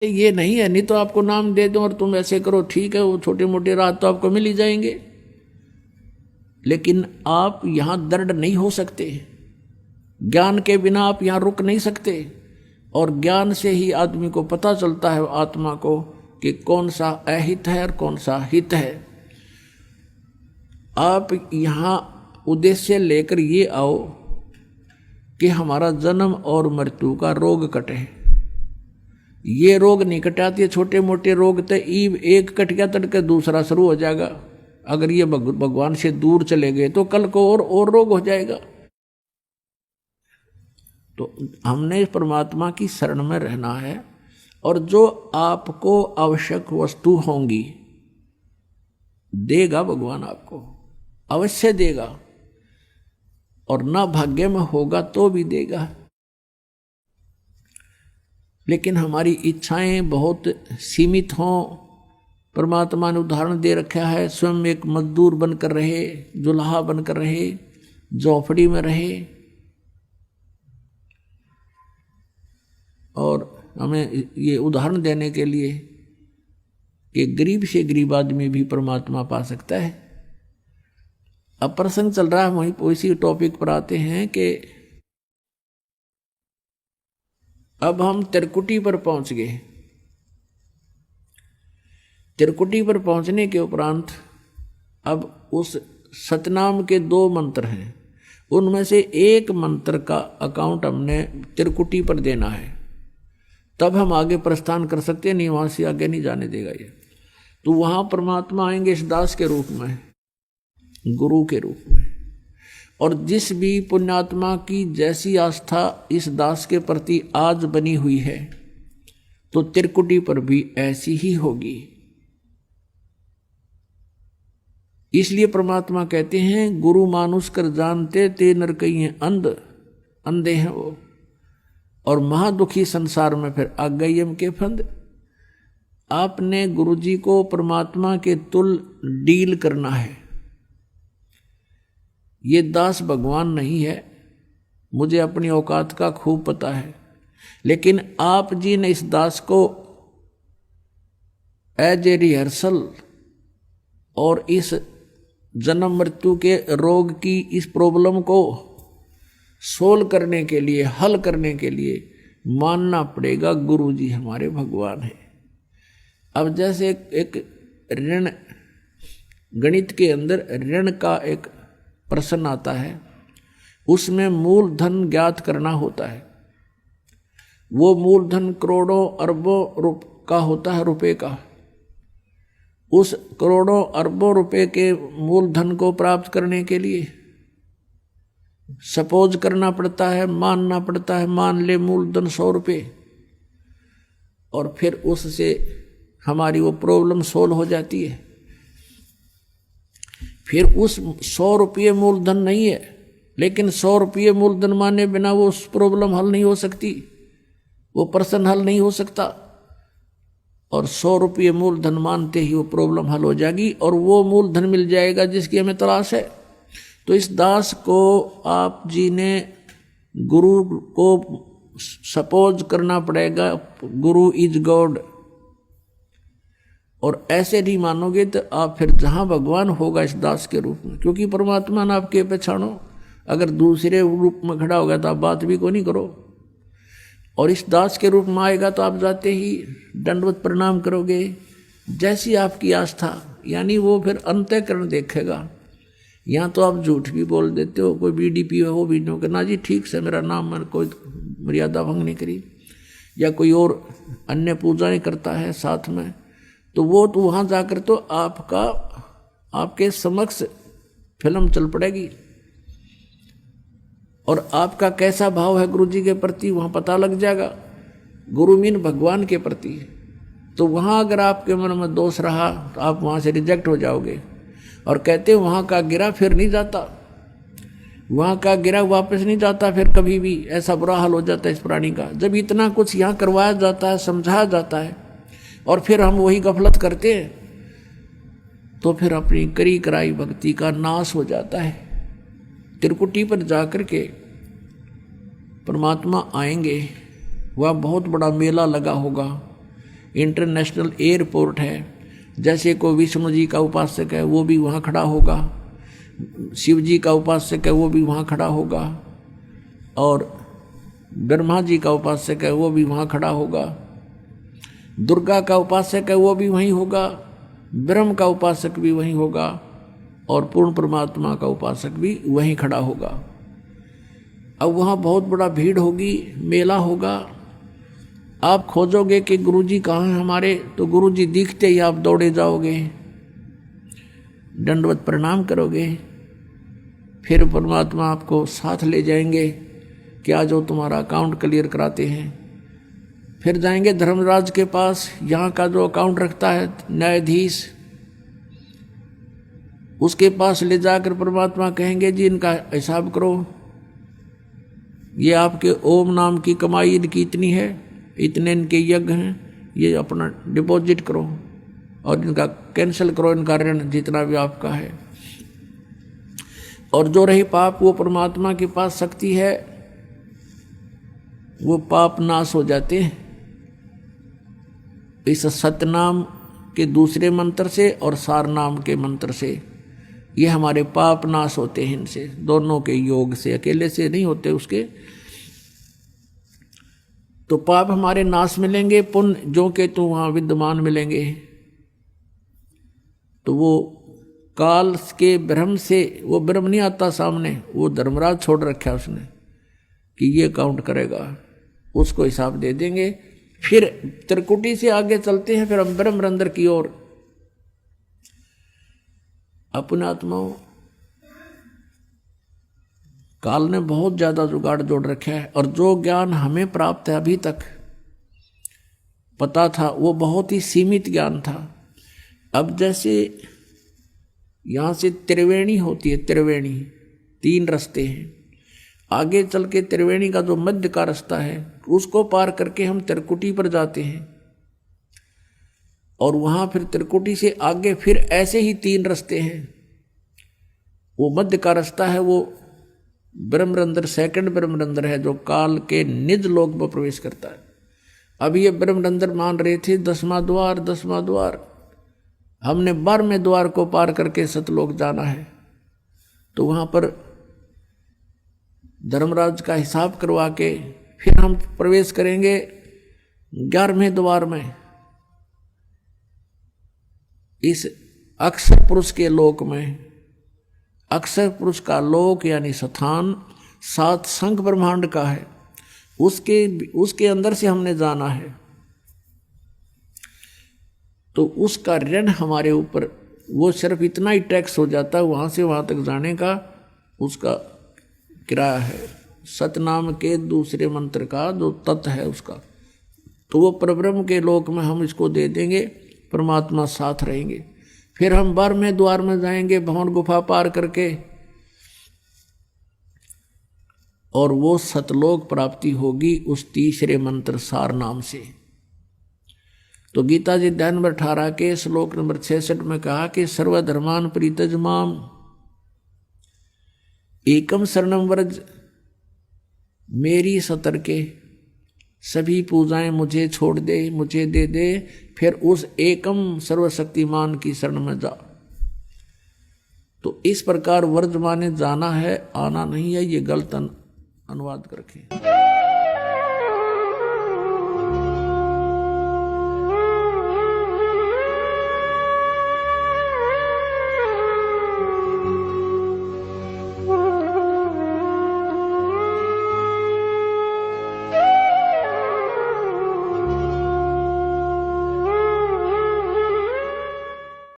ये नहीं है, नहीं तो आपको नाम दे दो और तुम ऐसे करो, ठीक है, वो छोटे मोटे राज तो आपको मिल ही जाएंगे, लेकिन आप यहां दृढ़ नहीं हो सकते। ज्ञान के बिना आप यहां रुक नहीं सकते, और ज्ञान से ही आदमी को पता चलता है, आत्मा को, कि कौन सा अहित है और कौन सा हित है। आप यहां उद्देश्य लेकर ये आओ कि हमारा जन्म और मृत्यु का रोग कटे। ये रोग नहीं कटाती, छोटे मोटे रोग तो एक कट गया तड़के दूसरा शुरू हो जाएगा। अगर ये भगवान से दूर चले गए तो कल को और रोग हो जाएगा। तो हमने परमात्मा की शरण में रहना है, और जो आपको आवश्यक वस्तु होंगी देगा भगवान, आपको अवश्य देगा, और ना भाग्य में होगा तो भी देगा। लेकिन हमारी इच्छाएं बहुत सीमित हों। परमात्मा ने उदाहरण दे रखा है, स्वयं एक मजदूर बनकर रहे, जुल्हा बनकर रहे, झोपड़ी में रहे, और हमें ये उदाहरण देने के लिए कि गरीब से गरीब आदमी भी परमात्मा पा सकता है। अब प्रसंग चल रहा है, वहीं उसी टॉपिक पर आते हैं कि अब हम त्रिकुटी पर पहुंच गए। त्रिकुटी पर पहुंचने के उपरांत अब उस सतनाम के 2 मंत्र हैं, उनमें से एक मंत्र का अकाउंट हमने त्रिकुटी पर देना है, तब हम आगे प्रस्थान कर सकते हैं, नहीं वहां से आगे नहीं जाने देगा ये। तो वहां परमात्मा आएंगे इस दास के रूप में, गुरु के रूप में, और जिस भी पुण्यात्मा की जैसी आस्था इस दास के प्रति आज बनी हुई है, तो त्रिकुटी पर भी ऐसी ही होगी। इसलिए परमात्मा कहते हैं, गुरु मानुष कर जानते ते नर कई अंधे हैं वो, और महादुखी संसार में फिर आ गई यम के फंद। आपने गुरुजी को परमात्मा के तुल डील करना है। ये दास भगवान नहीं है, मुझे अपनी औकात का खूब पता है, लेकिन आप जी ने इस दास को एज ए रिहर्सल और इस जन्म मृत्यु के रोग की इस प्रॉब्लम को सोल्व करने के लिए, हल करने के लिए मानना पड़ेगा गुरु जी हमारे भगवान हैं। अब जैसे एक ऋण, गणित के अंदर ऋण का एक प्रश्न आता है, उसमें मूलधन ज्ञात करना होता है। वो मूलधन करोड़ों अरबों का होता है, रुपए का। उस करोड़ों अरबों रुपए के मूलधन को प्राप्त करने के लिए सपोज करना पड़ता है, मानना पड़ता है, मान ले मूलधन 100 रुपये, और फिर उससे हमारी वो प्रॉब्लम सोल्व हो जाती है। फिर उस 100 रुपये मूलधन नहीं है, लेकिन 100 रुपये मूलधन माने बिना वो उस प्रॉब्लम हल नहीं हो सकती, वो प्रश्न हल नहीं हो सकता। और 100 रुपये मूलधन मानते ही वो प्रॉब्लम हल हो जाएगी, और वो मूलधन मिल जाएगा जिसकी हमें तलाश है। तो इस दास को आप जी ने गुरु को सपोज करना पड़ेगा, गुरु इज गॉड, और ऐसे नहीं मानोगे तो आप फिर जहां भगवान होगा इस दास के रूप में, क्योंकि परमात्मा ने आपके पहचानो। अगर दूसरे रूप में खड़ा होगा तो आप बात भी को नहीं करो, और इस दास के रूप में आएगा तो आप जाते ही दंडवत प्रणाम करोगे, जैसी आपकी आस्था, यानी वो फिर अंतःकरण देखेगा। यहाँ तो आप झूठ भी बोल देते हो, कोई बीडीपी हो भी नहीं ना जी, ठीक से मेरा नाम, मैंने कोई मर्यादा भंग नहीं करी, या कोई और अन्य पूजाएं करता है साथ में, तो वो तो वहाँ जाकर तो आपके समक्ष फिल्म चल पड़ेगी, और आपका कैसा भाव है गुरु जी के प्रति वहाँ पता लग जाएगा। गुरु मीन भगवान के प्रति। तो वहाँ अगर आपके मन में दोष रहा तो आप वहाँ से रिजेक्ट हो जाओगे, और कहते वहाँ का गिरा फिर नहीं जाता, वहाँ का गिरा वापस नहीं जाता फिर कभी भी। ऐसा बुरा हाल हो जाता है इस प्राणी का, जब इतना कुछ यहाँ करवाया जाता है, समझाया जाता है, और फिर हम वही गफलत करते हैं, तो फिर अपनी करी कराई भक्ति का नाश हो जाता है। त्रिकुटी पर जाकर के परमात्मा आएंगे, वह बहुत बड़ा मेला लगा होगा, इंटरनेशनल एयरपोर्ट है। जैसे को विष्णु जी का उपासक है वो भी वहाँ खड़ा होगा, शिव जी का उपासक है वो भी वहाँ खड़ा होगा, और ब्रह्मा जी का उपासक है वो भी वहाँ खड़ा होगा, दुर्गा का उपासक है वो भी वहीं होगा, ब्रह्म का उपासक भी वहीं होगा, और पूर्ण परमात्मा का उपासक भी वहीं खड़ा होगा। अब वहाँ बहुत बड़ा भीड़ होगी, मेला होगा। आप खोजोगे कि गुरुजी कहाँ हैं हमारे, तो गुरुजी दिखते ही आप दौड़े जाओगे, दंडवत प्रणाम करोगे, फिर परमात्मा आपको साथ ले जाएंगे कि आ जाओ तुम्हारा अकाउंट क्लियर कराते हैं। फिर जाएंगे धर्मराज के पास, यहाँ का जो अकाउंट रखता है न्यायाधीश, उसके पास ले जाकर परमात्मा कहेंगे जी इनका हिसाब करो, ये आपके ओम नाम की कमाई इनकी इतनी है, इतने इनके यज्ञ हैं, ये अपना डिपॉजिट करो और इनका कैंसिल करो, इनका ऋण जितना भी आपका है। और जो रही पाप, वो परमात्मा के पास शक्ति है, वो पाप नाश हो जाते हैं इस सतनाम के दूसरे मंत्र से और सार नाम के मंत्र से। ये हमारे पाप नाश होते हैं इनसे, दोनों के योग से, अकेले से नहीं होते उसके। तो पाप हमारे नाश मिलेंगे, पुण्य जो के तो वहाँ विद्यमान मिलेंगे। तो वो काल के ब्रह्म से, वो ब्रह्म नहीं आता सामने, वो धर्मराज छोड़ रखा उसने कि ये काउंट करेगा, उसको हिसाब दे देंगे। फिर त्रिकुटी से आगे चलते हैं, फिर हम ब्रह्म रंध्र की ओर। अपने आत्माओं, काल ने बहुत ज्यादा जुगाड़ जोड़ रखा है, और जो ज्ञान हमें प्राप्त है अभी तक पता था, वो बहुत ही सीमित ज्ञान था। अब जैसे यहां से त्रिवेणी होती है, त्रिवेणी 3 रास्ते हैं, आगे चल के त्रिवेणी का जो मध्य का रास्ता है उसको पार करके हम त्रिकुटी पर जाते हैं, और वहां फिर त्रिकुटी से आगे फिर ऐसे ही 3 रास्ते हैं। वो मध्य का रास्ता है, वो ब्रह्मरंध्र, सेकंड ब्रह्मरंध्र है, जो काल के निज लोक में प्रवेश करता है। अब ये ब्रह्मरंध्र मान रहे थे 10वां द्वार, 10वां द्वार, हमने 12वें द्वार को पार करके सतलोक जाना है। तो वहां पर धर्मराज का हिसाब करवा के फिर हम प्रवेश करेंगे 11वें द्वार में, इस अक्षर पुरुष के लोक में। अक्षर पुरुष का लोक यानी स्थान 7 संख ब्रह्मांड का है, उसके अंदर से हमने जाना है। तो उसका ऋण हमारे ऊपर, वो सिर्फ इतना ही टैक्स हो जाता है, वहां से वहां तक जाने का उसका किराया है, सतनाम के दूसरे मंत्र का जो तत्व है उसका। तो वो परब्रह्म के लोक में हम इसको दे देंगे, परमात्मा साथ रहेंगे। फिर हम 12वें द्वार में जाएंगे, भवन गुफा पार करके, और वो सतलोक प्राप्ति होगी उस तीसरे मंत्र सार नाम से। तो गीता जी अध्याय नंबर 18 के श्लोक नंबर 66 में कहा कि सर्वधर्मान परित्यज माम एकम शरणम व्रज, मेरी सतर्के सभी पूजाएं मुझे छोड़ दे, मुझे दे दे, फिर उस एकम सर्वशक्तिमान की शरण में जा। तो इस प्रकार व्रज माने जाना है, आना नहीं है, ये गलत अनुवाद करके।